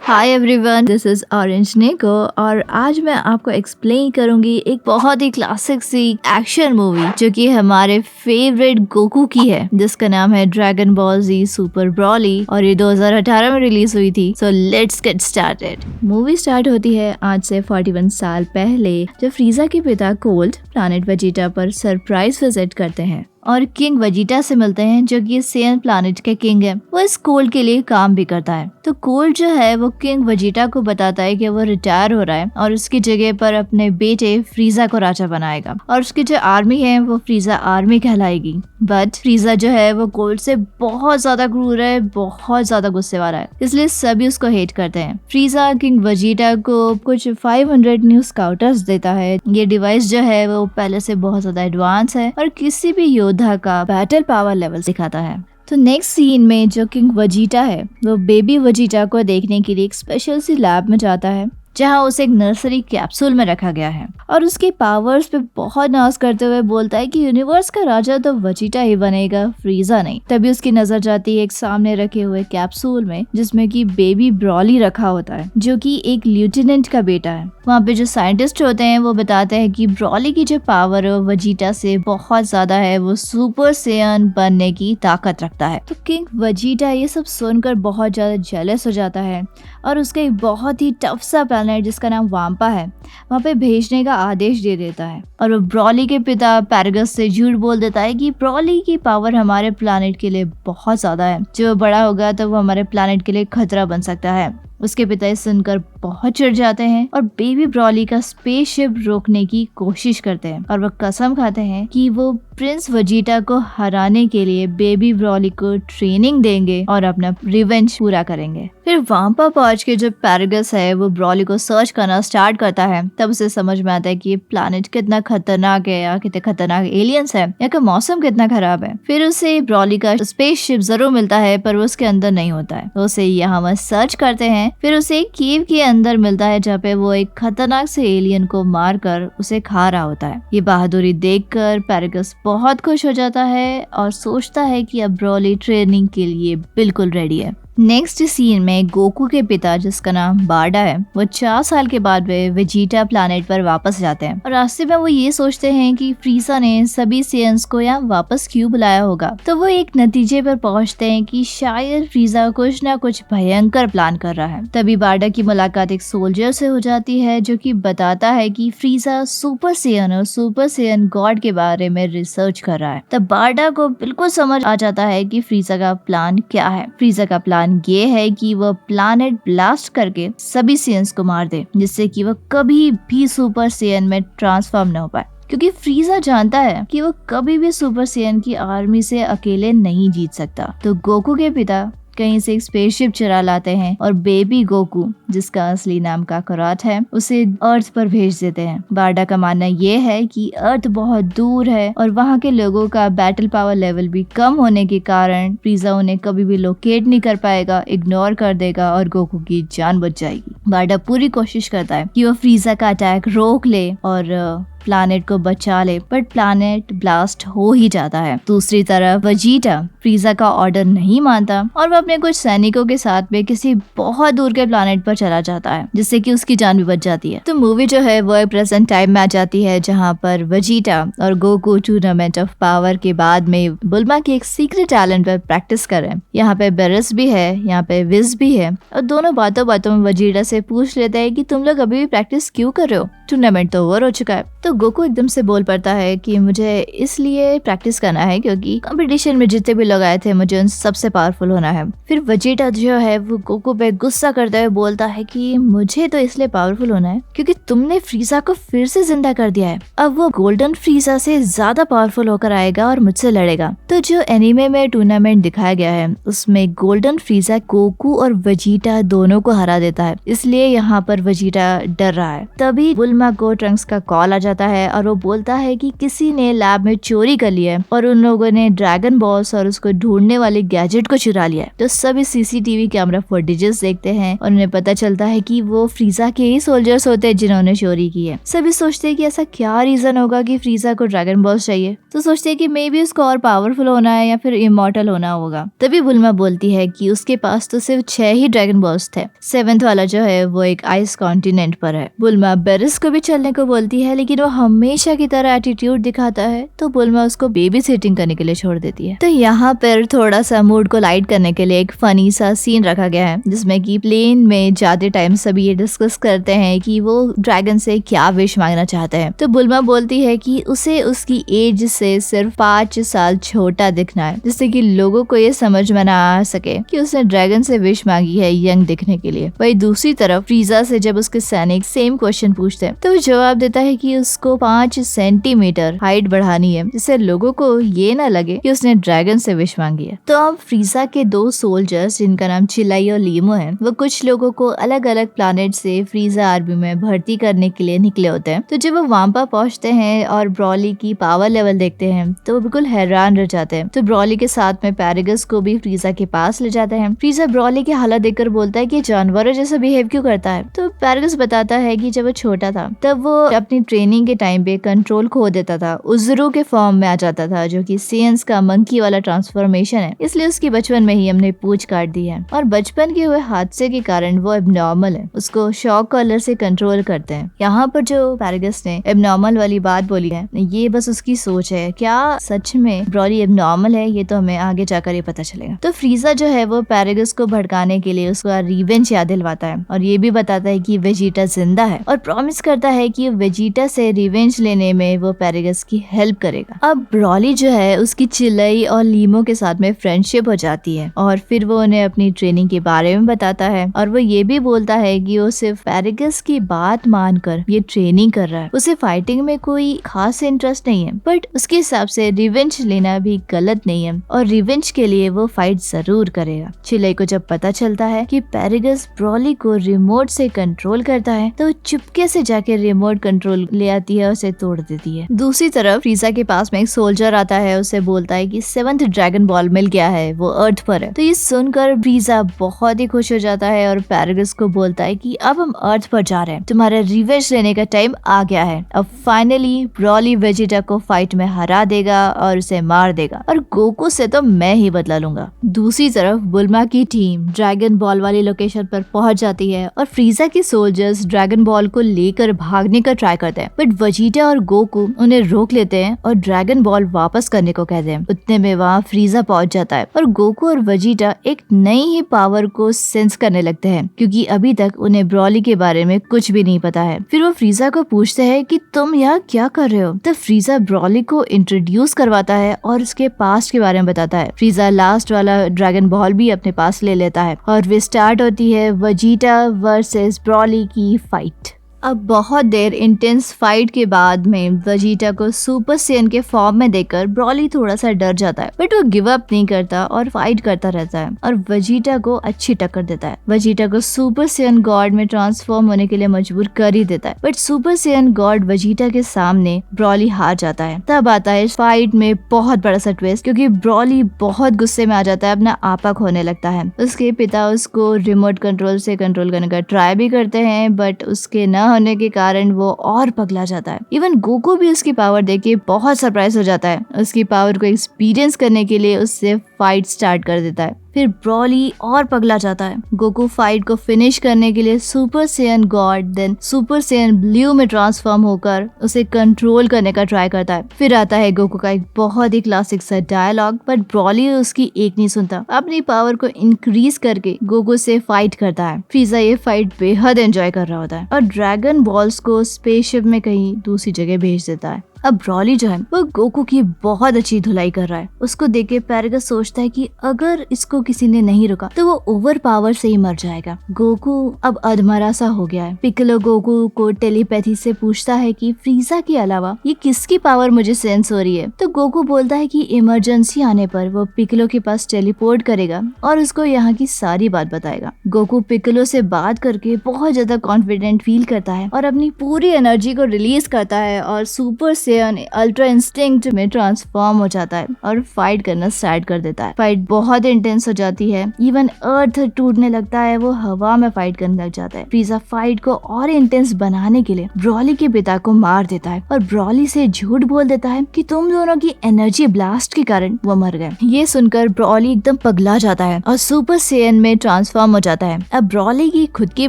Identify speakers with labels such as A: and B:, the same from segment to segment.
A: Hi everyone, this is orange निको और आज मैं आपको एक्सप्लेन करूंगी एक बहुत ही क्लासिक सी एक्शन मूवी जो कि हमारे फेवरेट गोकू की है, जिसका नाम है ड्रैगन बॉल जी सुपर ब्रॉली और ये 2018 में रिलीज हुई थी। So let's get started. Movie start होती है आज से 41 साल पहले, जब फ्रीजा के पिता कोल्ड प्लैनेट वेजिटा पर सरप्राइज विजिट करते हैं और किंग वेजिटा से मिलते हैं, जो कि सेयन प्लैनेट के किंग है। वो इस कोल्ड के लिए काम भी करता है। तो कोल्ड जो है वो किंग वेजिटा को बताता है कि वो रिटायर हो रहा है और उसकी जगह पर अपने बेटे फ्रीजा को राजा बनाएगा और उसकी जो आर्मी है वो फ्रीजा आर्मी कहलाएगी। बट फ्रीजा जो है वो कोल्ड से बहुत ज्यादा क्रूर है, बहुत ज्यादा गुस्से वाला है, इसलिए सभी उसको हेट करते हैं। फ्रीजा किंग वेजिटा को कुछ 500 न्यू स्काउटर्स देता है। ये डिवाइस जो है वो पहले से बहुत ज्यादा एडवांस है और किसी भी योद्धा का बैटल पावर लेवल दिखाता है। तो नेक्स्ट सीन में जो किंग वेजिटा है वो बेबी वेजिटा को देखने के लिए एक स्पेशल सी लैब में जाता है, जहाँ उसे एक नर्सरी कैप्सूल में रखा गया है और उसके पावर्स पे बहुत नाज करते हुए बोलता है कि यूनिवर्स का राजा तो वेजिटा ही बनेगा, फ्रीजा नहीं। तभी उसकी नजर जाती है एक सामने रखे हुए कैप्सूल में, जिसमें कि बेबी ब्रॉली रखा होता है, जो कि एक लेफ्टिनेंट का बेटा है। वहाँ पे जो साइंटिस्ट होते हैं वो बताते हैं कि ब्रॉली की जो पावर है वेजिटा से बहुत ज्यादा है, वो सुपर सेयन बनने की ताकत रखता है। तो किंग वेजिटा ये सब सुनकर बहुत ज्यादा जेलस हो जाता है और उसका एक बहुत ही टफ सा प्लैनेट जिसका नाम वाम्पा है वहाँ पे भेजने का आदेश दे देता है। और वो ब्रॉली के पिता पैरगस से झूठ बोल देता है कि ब्रॉली की पावर हमारे प्लैनेट के लिए बहुत ज्यादा है, जो बड़ा होगा तो वो हमारे प्लैनेट के लिए खतरा बन सकता है। उसके पिता इस सुनकर बहुत चिढ़ जाते हैं और बेबी ब्रॉली का स्पेसशिप रोकने की कोशिश करते हैं और वो कसम खाते हैं कि वो प्रिंस वेजिटा को हराने के लिए बेबी ब्रॉली को ट्रेनिंग देंगे और अपना रिवेंज पूरा करेंगे। फिर वाम्पा पहुंच के जो पैरगस है वो ब्रॉली को सर्च करना स्टार्ट करता है। तब उसे समझ में आता है कि ये प्लैनेट कितना खतरनाक है, या कितने खतरनाक एलियंस है, यहाँ का मौसम कितना खराब है। फिर उसे ब्रॉली का स्पेसशिप जरूर मिलता है पर वो उसके अंदर नहीं होता है। तो उसे यहाँ वहाँ सर्च करते हैं। फिर उसे एक केव के अंदर मिलता है जहाँ पे वो एक खतरनाक से एलियन को मारकर उसे खा रहा होता है। ये बहादुरी देखकर पैरगस बहुत खुश हो जाता है और सोचता है कि अब ब्रॉली ट्रेनिंग के लिए बिल्कुल रेडी है। नेक्स्ट सीन में गोकू के पिता, जिसका नाम बार्डा है, वो 4 साल के बाद वे वेजिटा प्लैनेट पर वापस जाते हैं और रास्ते में वो ये सोचते हैं कि फ्रीजा ने सभी सेयन्स को यहाँ वापस क्यों बुलाया होगा। तो वो एक नतीजे पर पहुंचते हैं कि शायद फ्रीजा कुछ ना कुछ भयंकर प्लान कर रहा है। तभी बार्डा की मुलाकात एक सोल्जर से हो जाती है, जो कि बताता है कि फ्रीजा सुपर सेयन और सुपर सेयन गॉड के बारे में रिसर्च कर रहा है। तब बार्डा को बिल्कुल समझ आ जाता है कि फ्रीजा का प्लान क्या है। फ्रीजा का प्लान ये है कि वह प्लैनेट ब्लास्ट करके सभी सेयन्स को मार दे, जिससे कि वह कभी भी सुपर सेयन में ट्रांसफॉर्म न हो पाए, क्योंकि फ्रीजा जानता है कि वो कभी भी सुपर सेयन की आर्मी से अकेले नहीं जीत सकता। तो गोकू के पिता कहीं से एक स्पेसशिप चुरा लाते हैं और बेबी गोकू, जिसका असली नाम काकारोट है, उसे अर्थ पर भेज देते हैं। बार्डा का मानना ये है कि अर्थ बहुत दूर है और वहाँ के लोगों का बैटल पावर लेवल भी कम होने के कारण फ्रीजा उन्हें कभी भी लोकेट नहीं कर पाएगा, इग्नोर कर देगा और गोकू की जान बच जाएगी। बार्डा पूरी कोशिश करता है कि वो फ्रीजा का अटैक रोक ले और प्लैनेट को बचा ले, बट प्लैनेट ब्लास्ट हो ही जाता है। दूसरी तरफ वेजिटा फ्रीजा का ऑर्डर नहीं मानता और वो अपने कुछ सैनिकों के साथ में किसी बहुत दूर के प्लैनेट पर चला जाता है, जिससे कि उसकी जान भी बच जाती है। तो मूवी जो है वो प्रेजेंट टाइम में आ जाती है, जहाँ पर वेजिटा और गोकू टूर्नामेंट ऑफ पावर के बाद में बुल्मा के एक सीक्रेट टैलेंट पर प्रैक्टिस कर रहे हैं। यहाँ पे बेरस भी है, यहाँ पे विज भी है और दोनों बातों बातों में वेजिटा से पूछ लेते हैं कि तुम लोग अभी भी प्रैक्टिस क्यों कर रहे हो, टूर्नामेंट तो ओवर हो चुका है। तो गोकू एकदम से बोल पड़ता है कि मुझे इसलिए प्रैक्टिस करना है क्योंकि कंपटीशन में जितने भी लोग आए थे मुझे उन सबसे पावरफुल होना है। फिर वेजिटा जो है वो गोकू पे गुस्सा करते हुए बोलता है कि मुझे तो इसलिए पावरफुल होना है क्योंकि तुमने फ्रीजा को फिर से जिंदा कर दिया है। अब वो गोल्डन फ्रीजा से ज्यादा पावरफुल होकर आएगा और मुझसे लड़ेगा। तो जो एनीमे में टूर्नामेंट दिखाया गया है उसमें गोल्डन फ्रीजा गोकू और वेजिटा दोनों को हरा देता है, इसलिए यहाँ पर वेजिटा डर रहा है। तभी बुल्मा को ट्रंक्स का कॉल आ जाता है और वो बोलता है कि किसी ने लैब में चोरी कर लिया है और उन लोगों ने ड्रैगन बॉल्स और उसको ढूंढने वाले गैजेट को चुरा लिया है। तो सभी सीसीटीवी कैमरा फुटेजेस देखते हैं और उन्हें पता चलता है कि वो फ्रीजा के ही सोल्जर्स होते हैं जिन्होंने चोरी की है। सभी सोचते हैं कि ऐसा क्या रीजन होगा कि फ्रीजा को ड्रैगन बॉल्स चाहिए। तो सोचते हैं कि मे बी उसको और पावरफुल होना है या फिर इमॉर्टल होना होगा। तभी बुल्मा बोलती है कि उसके पास तो सिर्फ 6 ही ड्रैगन बॉल्स थे, 7th वाला जो है वो एक आइस कॉन्टिनेंट पर है। बुल्मा बेरिस को भी चलने को बोलती है, लेकिन वो हमेशा की तरह एटीट्यूड दिखाता है, तो बुल्मा उसको बेबी सिटिंग करने के लिए छोड़ देती है। तो यहाँ पर थोड़ा सा मूड को लाइट करने के लिए एक फनी सा सीन रखा गया है, जिसमें कि प्लेन में जाते टाइम सभी ये डिस्कस करते हैं कि वो ड्रैगन से क्या विश मांगना चाहते हैं। तो बुल्मा बोलती है कि उसे उसकी एज से सिर्फ 5 साल छोटा दिखना है, जिससे कि लोगों को ये समझ में ना आ सके कि उसने ड्रैगन से विश मांगी है यंग दिखने के लिए। वही दूसरी तरफ फ्रीजा से जब उसके सैनिक सेम क्वेश्चन पूछते हैं, तो वो जवाब देता है कि उसको 5 सेंटीमीटर हाइट बढ़ानी है, जिससे लोगों को ये ना लगे कि उसने ड्रैगन से विश मांगी है। तो अब फ्रीजा के 2 सोल्जर्स जिनका नाम चिलाई और लीमो है, वो कुछ लोगों को अलग अलग प्लैनेट से फ्रीजा आर्मी में भर्ती करने के लिए निकले होते हैं। तो जब वो वहां पर पहुंचते हैं और ब्रॉली की पावर लेवल देखते हैं, तो वो बिल्कुल हैरान रह जाते हैं। तो ब्रॉली के साथ में पैरागस को भी फ्रीजा के पास ले जाते हैं। फ्रीजा ब्रॉली की हालत देखकर बोलता है कि जानवरों जैसा बिहेव क्यों करता है। तो पैरागस बताता है कि जब वो छोटा था तब वो अपनी ट्रेनिंग के टाइम पे कंट्रोल खो देता था, उज़रू के फॉर्म में आ जाता था, जो कि सेंस का मंकी वाला ट्रांसफॉर्मेशन है, इसलिए उसकी बचपन में ही हमने पूंछ काट दी है और बचपन के हुए हादसे के कारण वो एबनॉर्मल है, उसको शॉक कॉलर से कंट्रोल करते हैं। यहाँ पर जो पैरागस ने एबनॉर्मल वाली बात बोली है, ये बस उसकी सोच है, क्या सच में ब्रॉली एबनॉर्मल है ये तो हमें आगे जाकर ये पता चलेगा। तो फ्रीजा जो है वो पैरागस को भड़काने के लिए उसका रिवेंज याद दिलवाता है और ये भी बताता है कि वेजिटा जिंदा है और प्रॉमिस करता है कि वेजिटा से रिवेंज लेने में वो पैरागस की हेल्प करेगा। अब ब्रॉली जो है उसकी चिलाई और लीमो के साथ में फ्रेंडशिप हो जाती है और फिर वो उन्हें अपनी ट्रेनिंग के बारे में बताता है और वो ये भी बोलता है कि वो सिर्फ पैरागस की बात मानकर ये ट्रेनिंग कर रहा है, उसे फाइटिंग में कोई खास इंटरेस्ट नहीं है, बट उसके हिसाब से रिवेंज लेना भी गलत नहीं है और रिवेंज के लिए वो फाइट जरूर करेगा। चिलाई को जब पता चलता है कि पैरागस ब्रॉली को रिमोट से कंट्रोल करता है, तो चुपके से जाके रिमोट कंट्रोल ले आती है और उसे तोड़ देती है। दूसरी तरफ फ्रीजा के पास में एक सोल्जर आता है, उसे बोलता है कि 7th ड्रैगन बॉल मिल गया है, वो अर्थ पर है। तो ये सुनकर फ्रीजा बहुत ही खुश हो जाता है और पैरागस को बोलता है कि अब हम अर्थ पर जा रहे हैं, तुम्हारा रिवेंज लेने का टाइम आ गया है। अब फाइनली ब्रॉली वेजिटा को फाइट में हरा देगा और उसे मार देगा और गोकू से तो मैं ही बदला लूंगा। दूसरी तरफ बुल्मा की टीम ड्रैगन बॉल वाली लोकेशन पर पहुंच जाती है और फ्रीजा के सोल्जर्स ड्रैगन बॉल को लेकर भागने का ट्राई करते हैं, बट वेजिटा और गोकू उन्हें रोक लेते हैं और ड्रैगन बॉल वापस करने को कहते हैं। उतने में वहाँ फ्रीजा पहुंच जाता है और गोकू और वेजिटा एक नई ही पावर को सेंस करने लगते हैं, क्योंकि अभी तक उन्हें ब्रॉली के बारे में कुछ भी नहीं पता है। फिर वो फ्रीजा को पूछते हैं कि तुम यहाँ क्या कर रहे हो। तब फ्रीजा ब्रॉली को इंट्रोड्यूस करवाता है और उसके पास्ट के बारे में बताता है। फ्रीजा लास्ट वाला ड्रैगन बॉल भी अपने पास ले लेता है और वे स्टार्ट होती है वेजिटा वर्सेस ब्रॉली की फाइट। अब बहुत देर इंटेंस फाइट के बाद में वेजिटा को सुपर सेन के फॉर्म में देखकर ब्रॉली थोड़ा सा डर जाता है, बट वो गिव अप नहीं करता और फाइट करता रहता है और वेजिटा को अच्छी टक्कर देता है। वेजिटा को सुपर सेन गॉड में ट्रांसफॉर्म होने के लिए मजबूर कर ही देता है, but super Sen God Vegeta के सामने ब्रॉली हार जाता है। तब आता है इस फाइट में बहुत बड़ा सा ट्विस्ट, क्योंकि ब्रॉली बहुत गुस्से में आ जाता है, अपना आपा खोने लगता है। उसके पिता उसको रिमोट कंट्रोल से कंट्रोल करने का ट्राई भी करते हैं, बट उसके न होने के कारण वो और पगला जाता है। इवन गोकू भी उसकी पावर देख के बहुत सरप्राइज हो जाता है। उसकी पावर को एक्सपीरियंस करने के लिए उससे फाइट स्टार्ट कर देता है। फिर ब्रॉली और पगला जाता है। गोकू फाइट को फिनिश करने के लिए super Saiyan god then super Saiyan blue में ट्रांसफॉर्म होकर उसे कंट्रोल करने का ट्राई करता है। फिर आता है गोकू का एक बहुत ही क्लासिक सा डायलॉग, बट ब्रॉली उसकी एक नहीं सुनता, अपनी पावर को इंक्रीज करके गोकू से फाइट करता है। फ्रीजा ये फाइट बेहद एंजॉय कर रहा होता है और ड्रैगन बॉल्स को स्पेसशिप में कहीं दूसरी जगह भेज देता है। अब ब्रॉली जो है वो गोकू की बहुत अच्छी धुलाई कर रहा है। उसको देख के पैरागस सोचता है कि अगर इसको किसी ने नहीं रुका तो वो ओवर पावर से ही मर जाएगा। गोकू अब अधमरा सा हो गया है। पिक्कोलो गोकू को टेलीपैथी से पूछता है कि फ्रीजा के अलावा ये किसकी पावर मुझे सेंस हो रही है। तो गोकू बोलता है कि इमरजेंसी आने पर वो पिक्कोलो के पास टेलीपोर्ट करेगा और उसको यहाँ की सारी बात बताएगा। गोकू पिक्कोलो से बात करके बहुत ज्यादा कॉन्फिडेंट फील करता है और अपनी पूरी एनर्जी को रिलीज करता है और सुपर सेयन अल्ट्रा इंस्टिंक्ट में ट्रांसफॉर्म हो जाता है और फाइट करना स्टार्ट कर देता है। फाइट बहुत इंटेंस हो जाती है, इवन अर्थ टूटने लगता है, वो हवा में फाइट करने लग जाता है। फ्रीजा फाइट को और इंटेंस बनाने के लिए ब्रॉली के पिता को मार देता है और ब्रॉली से झूठ बोल देता है कि तुम दोनों की एनर्जी ब्लास्ट के कारण वो मर गए। ये सुनकर ब्रॉली एकदम पगला जाता है और सुपर सेयन में ट्रांसफॉर्म हो जाता है। अब ब्रॉली की खुद की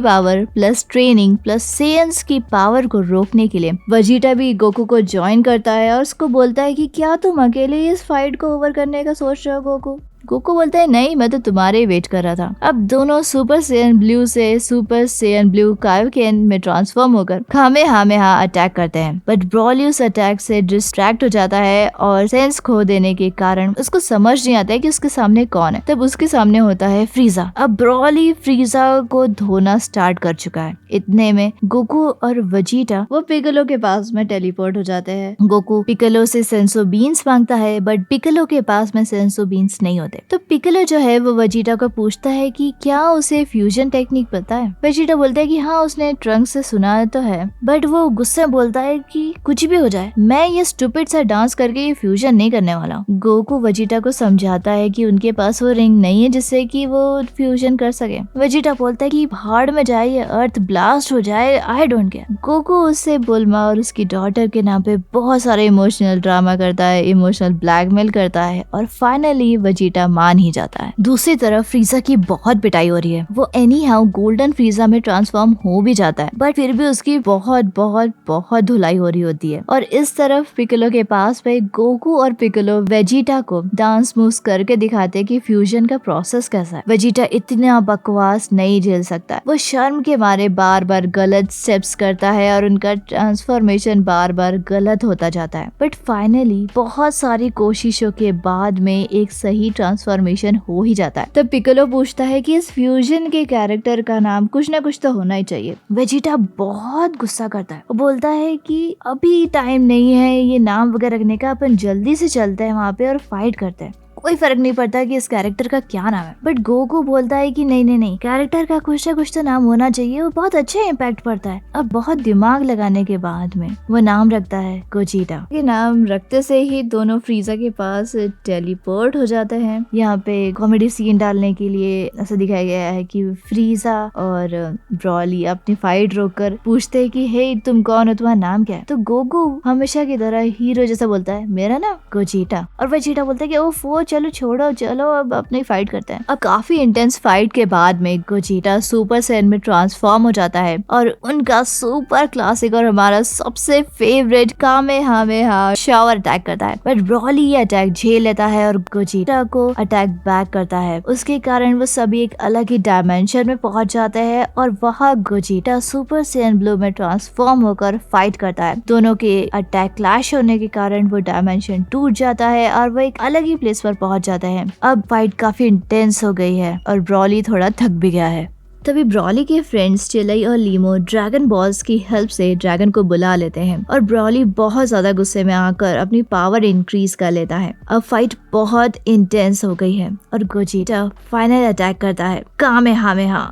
A: पावर प्लस ट्रेनिंग प्लस सेयन्स की पावर को रोकने के लिए वेजिटा भी गोकू को ज्वाइन करता है और उसको बोलता है कि क्या तुम अकेले इस फाइट को ओवर करने का सोच रहे हो गोकू। गोकू बोलता है नहीं, मैं तो तुम्हारे ही वेट कर रहा था। अब दोनों सुपर सेयन ब्लू से सुपर सेयन ब्लू कायोकेन में ट्रांसफॉर्म होकर कामेहामेहा अटैक करते हैं, बट ब्रॉली उस अटैक से डिस्ट्रैक्ट हो जाता है और सेंस खो देने के कारण उसको समझ नहीं आता है कि उसके सामने कौन है। तब उसके सामने होता है फ्रीजा। अब ब्रॉली फ्रीजा को धोना स्टार्ट कर चुका है। इतने में गोकू और वेजिटा वो पिक्कोलो के पास में टेलीपोर्ट हो जाते हैं। गोकू पिक्कोलो से सेंसो बीन्स मांगता है, बट पिक्कोलो के पास में सेंसो बीन्स नहीं होते। तो पिक्कोलो जो है वो वेजिटा को पूछता है कि क्या उसे फ्यूजन टेक्निक पता है। वेजिटा बोलता है कि हाँ, उसने ट्रंक से सुना तो है, बट वो गुस्से में बोलता है कि कुछ भी हो जाए, मैं ये स्टूपिड सा डांस करके ये फ्यूजन नहीं करने वाला हूँ। गोकू वेजिटा को समझाता है कि उनके पास वो रिंग नहीं है जिससे कि वो फ्यूजन कर सके। वेजिटा बोलता है कि भाड़ में जाए, ये अर्थ ब्लास्ट हो जाए, आई डोंट केयर। गोकू उससे बुल्मा और उसकी डॉटर के नाम पे बहुत सारे इमोशनल ड्रामा करता है, इमोशनल ब्लैकमेल करता है और फाइनली वेजिटा मान ही जाता है। दूसरी तरफ फ्रीजा की बहुत पिटाई हो रही है। वो एनी हाउ गोल्डन फ्रीजा में ट्रांसफॉर्म हो भी जाता है, बट फिर भी उसकी बहुत बहुत बहुत धुलाई हो रही होती है। और इस तरफ पिक्कोलो के पास पे गोकू और पिक्कोलो वेजिटा को डांस मूव्स करके दिखाते हैं कि फ्यूजन का प्रोसेस कैसा है। वेजिटा इतना बकवास नहीं झेल सकता, वो शर्म के मारे बार बार गलत स्टेप्स करता है और उनका ट्रांसफॉर्मेशन बार बार गलत होता जाता है। बट फाइनली बहुत सारी कोशिशों के बाद में एक सही ट्रांसफॉर्मेशन हो ही जाता है। तब पिक्कोलो पूछता है कि इस फ्यूजन के कैरेक्टर का नाम कुछ ना कुछ तो होना ही चाहिए। वेजिटा बहुत गुस्सा करता है, वो बोलता है कि अभी टाइम नहीं है ये नाम वगैरह रखने का, अपन जल्दी से चलते हैं वहाँ पे और फाइट करते हैं, कोई फर्क नहीं पड़ता कि इस कैरेक्टर का क्या नाम है। बट गोकू बोलता है कि नहीं नहीं नहीं, कैरेक्टर का कुछ ना कुछ तो नाम होना चाहिए, वो बहुत अच्छा इम्पैक्ट पड़ता है। अब बहुत दिमाग लगाने के बाद में वो नाम रखता है गोजिटा। ये नाम रखते से ही दोनों फ्रीजा के पास टेलीपोर्ट हो जाते हैं। यहाँ पे कॉमेडी सीन डालने के लिए ऐसा दिखाया गया है कि फ्रीजा और ब्रॉली अपनी फाइट रोककर पूछते हैं कि हे तुम कौन हो, तुम्हारा नाम क्या है। तो गोकू हमेशा की तरह हीरो जैसा बोलता है मेरा नाम गोजिटा, और वेजिटा बोलता है कि ओह चलो छोड़ो, चलो अब अपनी फाइट करते हैं। अब काफी इंटेंस फाइट के बाद में गोजिटा सुपर सेयन में ट्रांसफॉर्म हो जाता है और उनका सुपर क्लासिक और हमारा सबसे फेवरेट कामेहामेहा शावर अटैक करता है। बट ब्रॉली ये अटैक झेल लेता है और गोजिटा को अटैक बैक करता है। उसके कारण वो सभी एक अलग ही डायमेंशन में पहुंच जाते हैं और वहाँ गोजिटा सुपर सेयन ब्लू में ट्रांसफॉर्म होकर फाइट करता है। दोनों के अटैक क्लैश होने के कारण वो डायमेंशन टूट जाता है और वो एक अलग ही प्लेस पर पहुंच जाता है। अब फाइट काफी इंटेंस हो गई है और ब्रॉली थोड़ा थक भी गया है। तभी ब्रॉली के फ्रेंड्स चिलई और लीमो ड्रैगन बॉल्स की हेल्प से ड्रैगन को बुला लेते हैं और ब्रॉली बहुत ज्यादा गुस्से में आकर अपनी पावर इंक्रीज कर लेता है। अब फाइट बहुत इंटेंस हो गई है और गोजिटा फाइनल अटैक करता है कामेहामेहा।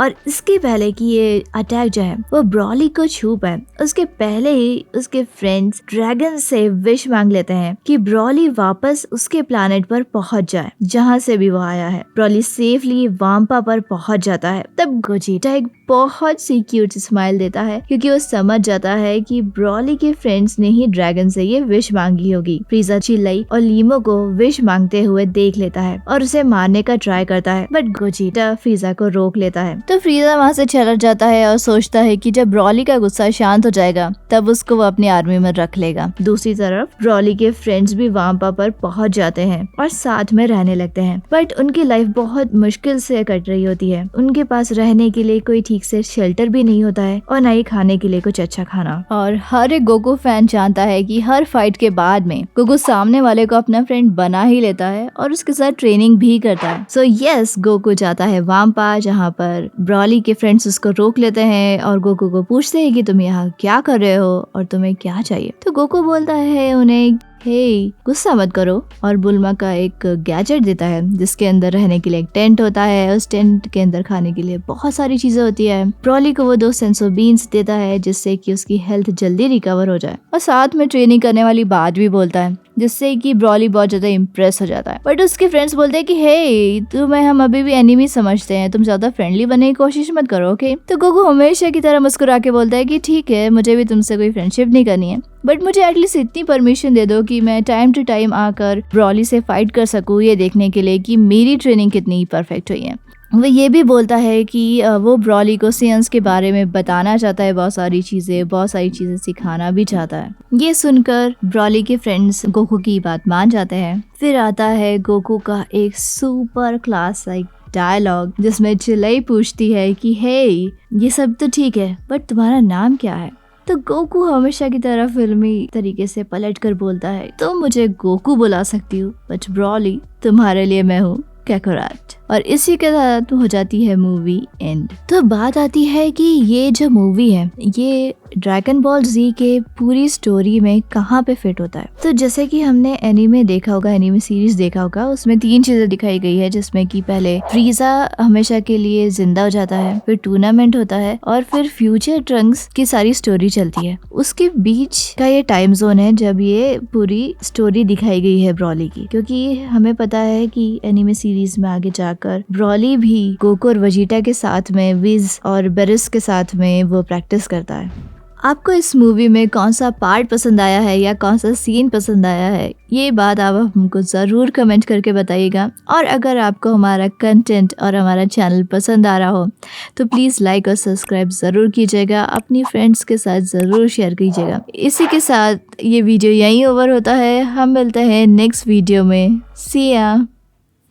A: और इसके पहले कि ये अटैक जो है वो ब्रॉली को छू पाए, उसके पहले ही उसके फ्रेंड्स ड्रैगन से विश मांग लेते हैं कि ब्रॉली वापस उसके प्लैनेट पर पहुंच जाए जहां से भी वो आया है। ब्रॉली सेफली वाम्पा पर पहुंच जाता है। तब गोजिटा एक बहुत सी क्यूट स्माइल देता है क्योंकि वो समझ जाता है कि ब्रॉली के फ्रेंड्स ने ही ड्रैगन से ये विश मांगी होगी। फ्रीजा चिलई और लीमो को विश मांगते हुए देख लेता है और उसे मारने का ट्राई करता है, बट गोजिटा फ्रीजा को रोक लेता है। तो फ्रीजा वहाँ से चला जाता है और सोचता है कि जब ब्रॉली का गुस्सा शांत हो जाएगा तब उसको वो अपनी आर्मी में रख लेगा। दूसरी तरफ ब्रॉली के फ्रेंड्स भी वहाँ पर पहुँच जाते हैं और साथ में रहने लगते हैं, बट उनकी लाइफ बहुत मुश्किल से कट रही होती है। उनके पास रहने के लिए कोई ठीक से शेल्टर भी नहीं होता है और न ही खाने के लिए कुछ अच्छा खाना। और हर एक गोकू फैन जानता है कि हर फाइट के बाद में गोकू सामने वाले को अपना फ्रेंड बना ही लेता है और उसके साथ ट्रेनिंग भी करता है। सो यस, गोकू जाता है वाम्पा, जहाँ पर ब्रॉली के फ्रेंड्स उसको रोक लेते हैं और गोकू को पूछते हैं कि तुम यहाँ क्या कर रहे हो और तुम्हें क्या चाहिए। तो गोकू बोलता है उन्हें, हे गुस्सा मत करो, और बुल्मा का एक गैजेट देता है जिसके अंदर रहने के लिए एक टेंट होता है। उस टेंट के अंदर खाने के लिए बहुत सारी चीजें होती है। ब्रॉली को वो 2 सेंसो बीन्स देता है जिससे कि उसकी हेल्थ जल्दी रिकवर हो जाए, और साथ में ट्रेनिंग करने वाली बात भी बोलता है जिससे कि ब्रॉली बहुत ज्यादा इम्प्रेस हो जाता है। बट उसके फ्रेंड्स बोलते हैं कि हे तुम्हें हम अभी भी एनिमी समझते हैं, तुम ज्यादा फ्रेंडली बनने की कोशिश मत करो, ओके। तो गोकू हमेशा की तरह मुस्कुरा के बोलता है कि ठीक है, मुझे भी तुमसे कोई फ्रेंडशिप नहीं करनी है, बट मुझे एटलीस्ट इतनी परमिशन दे दो कि मैं टाइम टू टाइम आकर ब्रॉली से फाइट कर सकूं, ये देखने के लिए कि मेरी ट्रेनिंग कितनी परफेक्ट हुई है। वो ये भी बोलता है कि वो ब्रॉली को सियंस के बारे में बताना चाहता है, बहुत सारी चीजें सिखाना भी चाहता है। ये सुनकर ब्रॉली के फ्रेंड्स गोकू की बात मान जाते हैं। फिर आता है गोकू का एक सुपर क्लास डायलॉग जिसमें चिल्लाई पूछती है कि हे ये सब तो ठीक है, बट तुम्हारा नाम क्या है? तो गोकू हमेशा की तरह फिल्मी तरीके से पलट कर बोलता है, तुम मुझे गोकू बुला सकती हो, बट ब्रॉली तुम्हारे लिए मैं हूँ कैकोराट। और इसी के साथ हो जाती है मूवी एंड। तो बात आती है कि ये जो मूवी है ये ड्रैगन बॉल जी के पूरी स्टोरी में कहाँ पे फिट होता है। तो जैसे कि हमने एनीमे देखा होगा, एनीमे सीरीज देखा होगा, उसमें 3 चीजें दिखाई गई है, जिसमें कि पहले फ्रीजा हमेशा के लिए जिंदा हो जाता है, फिर टूर्नामेंट होता है और फिर फ्यूचर ट्रंक्स की सारी स्टोरी चलती है। उसके बीच का ये टाइम जोन है जब ये पूरी स्टोरी दिखाई गई है ब्रॉली की, क्योंकि हमें पता है कि एनीमे सीरीज में आगे जाकर ब्रॉली भी गोकू और वेजिटा के साथ में विज और बेरिस के साथ में वो प्रैक्टिस करता है। आपको इस मूवी में कौन सा पार्ट पसंद आया है या कौन सा सीन पसंद आया है, ये बात आप हमको ज़रूर कमेंट करके बताइएगा। और अगर आपको हमारा कंटेंट और हमारा चैनल पसंद आ रहा हो तो प्लीज़ लाइक और सब्सक्राइब ज़रूर कीजिएगा, अपनी फ्रेंड्स के साथ ज़रूर शेयर कीजिएगा। इसी के साथ ये वीडियो यहीं ओवर होता है, हम मिलते हैं नेक्स्ट वीडियो में। सी या।